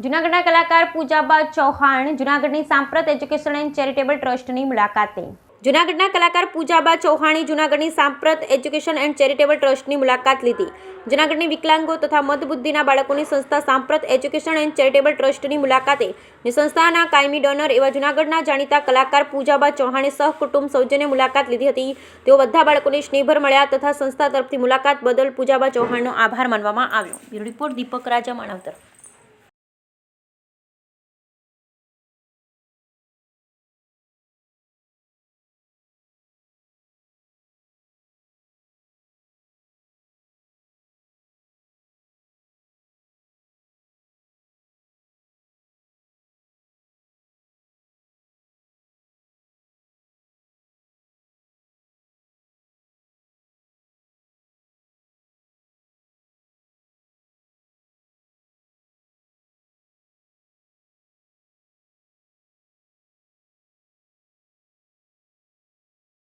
જૂનાગઢના કલાકાર પૂજાબા ચૌહાણ જૂનાગઢની સાંપ્રત એજ્યુકેશન એન્ડ ચેરિટેબલ ટ્રસ્ટની મુલાકાતે જૂનાગઢના કલાકાર પૂજાબા ચૌહાણે જૂનાગઢની સાંપ્રત એજ્યુકેશન એન્ડ ચેરિટેબલ ટ્રસ્ટની મુલાકાત લીધી. જૂનાગઢની વિકલાંગો તથા મંદબુદ્ધિના બાળકોની સંસ્થા સાંપ્રત એજ્યુકેશન એન્ડ ચેરિટેબલ ટ્રસ્ટની મુલાકાતે સંસ્થાના કાયમી ડોનર એવા જૂનાગઢના જાણીતા કલાકાર પૂજાબા ચૌહાણે સહકુટુંબ સૌજન્ય મુલાકાત લીધી હતી. તેઓ બધા બાળકોને સ્નેહભર મળ્યા તથા સંસ્થા તરફથી મુલાકાત બદલ પૂજાબા ચૌહાણનો આભાર માનવામાં આવ્યો. બ્યુરો રિપોર્ટ દીપક રાજા માણાવદર.